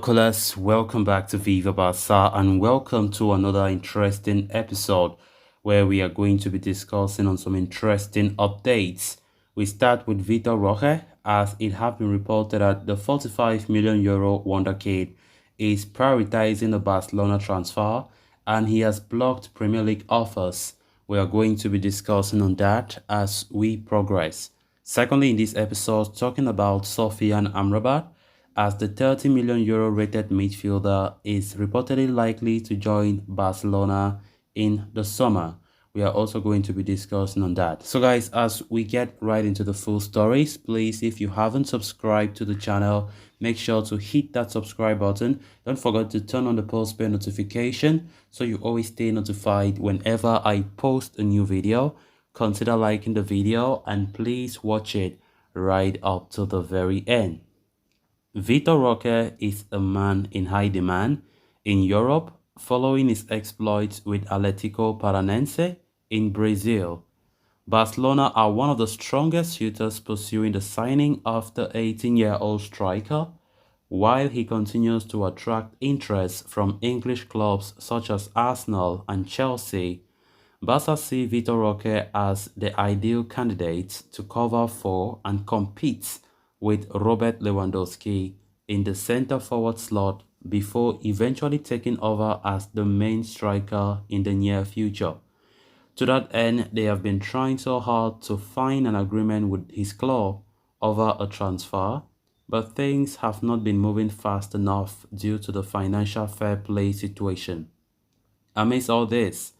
callers, welcome back to Viva Barca and welcome to another interesting episode where we are going to be discussing on some interesting updates. We start with Vitor Roque, as it has been reported that the 45 million euro wonderkid is prioritizing the Barcelona transfer and he has blocked Premier League offers. We are going to be discussing on that as we progress. Secondly, in this episode, talking about Sofyan Amrabat, as the 30 million euro rated midfielder is reportedly likely to join Barcelona in the summer. We are also going to be discussing on that. So guys, as we get right into the full stories, please, if you haven't subscribed to the channel, make sure to hit that subscribe button. Don't forget to turn on the post bell notification so you always stay notified whenever I post a new video. Consider liking the video and please watch it right up to the very end. Vitor Roque is a man in high demand in Europe following his exploits with Atlético Paranaense in Brazil. Barcelona are one of the strongest suitors pursuing the signing of the 18-year-old striker, while he continues to attract interest from English clubs such as Arsenal and Chelsea. Barca see Vitor Roque as the ideal candidate to cover for and compete with Robert Lewandowski in the centre-forward slot before eventually taking over as the main striker in the near future. To that end, they have been trying so hard to find an agreement with his club over a transfer, but things have not been moving fast enough due to the financial fair play situation. Amidst all this,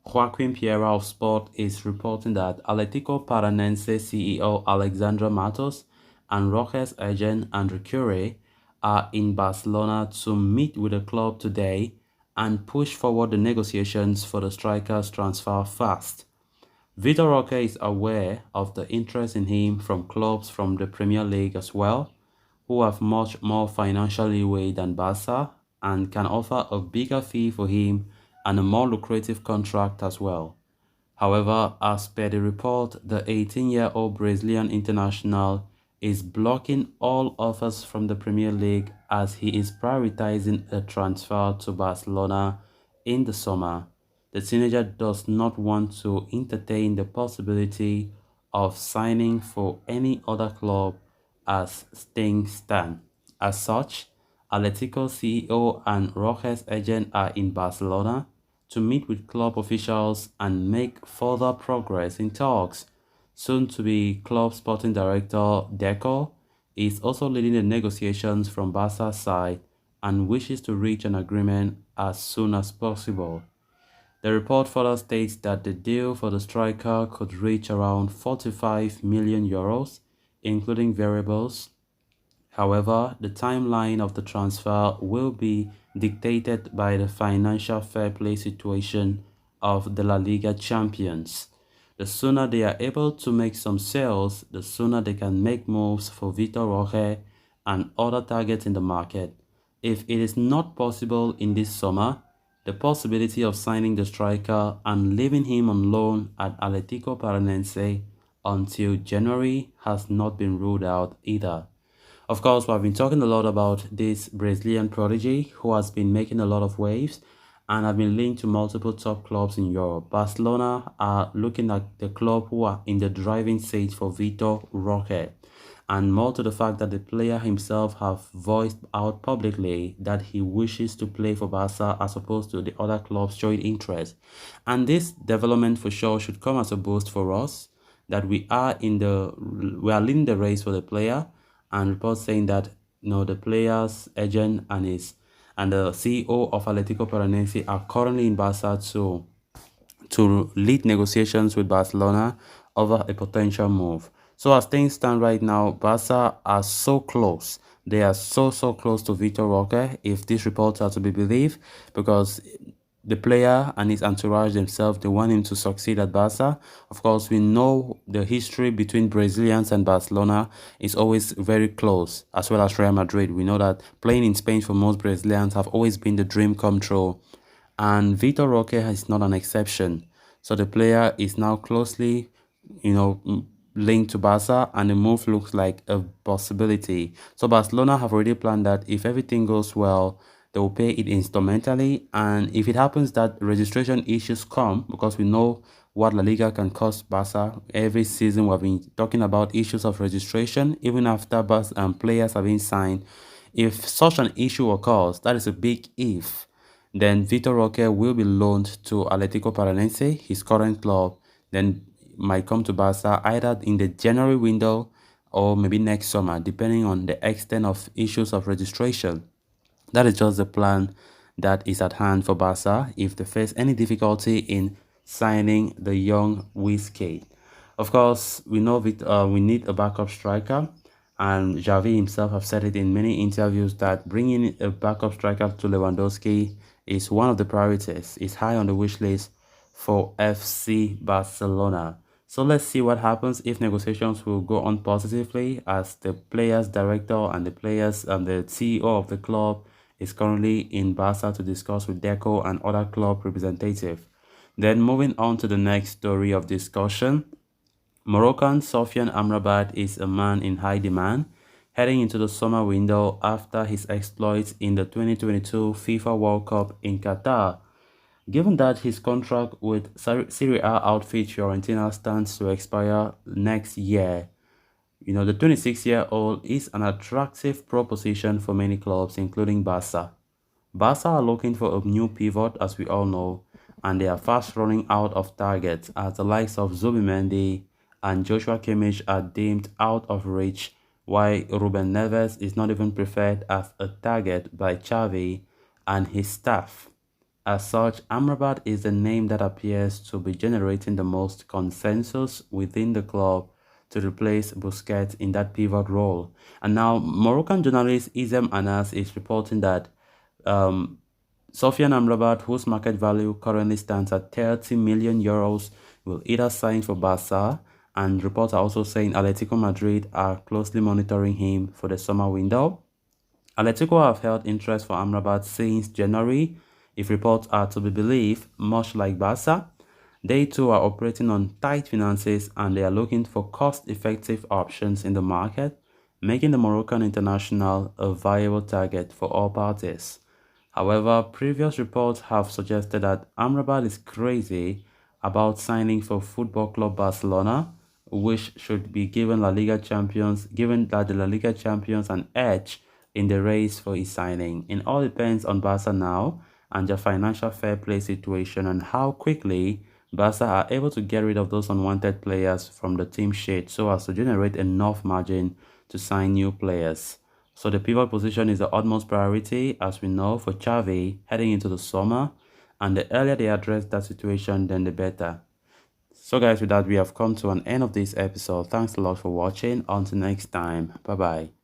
Joaquim Pereira of Sport is reporting that Atlético Paranaense CEO Alexandre Matos and Roque's agent Andrew Curé are in Barcelona to meet with the club today and push forward the negotiations for the striker's transfer fast. Vitor Roque is aware of the interest in him from clubs from the Premier League as well, who have much more financial leeway than Barca and can offer a bigger fee for him and a more lucrative contract as well. However, as per the report, the 18-year-old Brazilian international is blocking all offers from the Premier League as he is prioritizing a transfer to Barcelona in the summer. The teenager does not want to entertain the possibility of signing for any other club as things stand. As such, Atletico CEO and Roque's agent are in Barcelona to meet with club officials and make further progress in talks. Soon-to-be club sporting director Deco is also leading the negotiations from Barca's side and wishes to reach an agreement as soon as possible. The report further states that the deal for the striker could reach around 45 million euros, including variables. However, the timeline of the transfer will be dictated by the financial fair play situation of the La Liga champions. The sooner they are able to make some sales, the sooner they can make moves for Vitor Roque and other targets in the market. If it is not possible in this summer, the possibility of signing the striker and leaving him on loan at Atlético Paranaense until January has not been ruled out either. Of course, we've been talking a lot about this Brazilian prodigy who has been making a lot of waves and have been linked to multiple top clubs in Europe. Barcelona are looking at the club who are in the driving seat for Vitor Roque, and more to the fact that the player himself have voiced out publicly that he wishes to play for Barca as opposed to the other clubs showing interest. And this development for sure should come as a boost for us that we are leading the race for the player, and reports saying that the player's agent and the CEO of Atlético Paranaense are currently in Barca to lead negotiations with Barcelona over a potential move. So as things stand right now, Barca are so close. They are so close to Vitor Roque, if these reports are to be believed, because the player and his entourage themselves, they want him to succeed at Barca. Of course, we know the history between Brazilians and Barcelona is always very close, as well as Real Madrid. We know that playing in Spain for most Brazilians have always been the dream come true. And Vitor Roque is not an exception. So the player is now closely, linked to Barca, and the move looks like a possibility. So Barcelona have already planned that if everything goes well, they will pay it instrumentally, and if it happens that registration issues come, because we know what La Liga can cost Barca every season, we've been talking about issues of registration even after players have been signed. If such an issue occurs, that is a big if, then Vitor Roque will be loaned to Atletico Paranaense, his current club, then might come to Barca either in the January window or maybe next summer, depending on the extent of issues of registration. That is just the plan that is at hand for Barca if they face any difficulty in signing the young Wizkid. Of course, we know we need a backup striker, and Xavi himself have said it in many interviews that bringing a backup striker to Lewandowski is one of the priorities. It's high on the wish list for FC Barcelona. So let's see what happens if negotiations will go on positively, as the players director and the players and the CEO of the club is currently in Barca to discuss with Deco and other club representatives. Then moving on to the next story of discussion, Moroccan Sofyan Amrabat is a man in high demand, heading into the summer window after his exploits in the 2022 FIFA World Cup in Qatar. Given that his contract with Serie A outfit Fiorentina stands to expire next year, the 26-year-old is an attractive proposition for many clubs, including Barca. Barca are looking for a new pivot, as we all know, and they are fast running out of targets, as the likes of Zubimendi and Joshua Kimmich are deemed out of reach, while Ruben Neves is not even preferred as a target by Xavi and his staff. As such, Amrabat is the name that appears to be generating the most consensus within the club to replace Busquets in that pivot role. And now, Moroccan journalist Izem Anas is reporting that um, Sofyan Amrabat, whose market value currently stands at 30 million euros, will either sign for Barca, and reports are also saying Atletico Madrid are closely monitoring him for the summer window. Atletico have held interest for Amrabat since January, if reports are to be believed, much like Barca. They too are operating on tight finances, and they are looking for cost-effective options in the market, making the Moroccan international a viable target for all parties. However, previous reports have suggested that Amrabat is crazy about signing for Football Club Barcelona, which should be given that the La Liga champions an edge in the race for his signing. It all depends on Barca now and their financial fair play situation, and how quickly Barca are able to get rid of those unwanted players from the team sheet so as to generate enough margin to sign new players. So the pivot position is the utmost priority, as we know, for Xavi heading into the summer, and the earlier they address that situation, then the better. So guys, with that, we have come to an end of this episode. Thanks a lot for watching. Until next time, bye bye.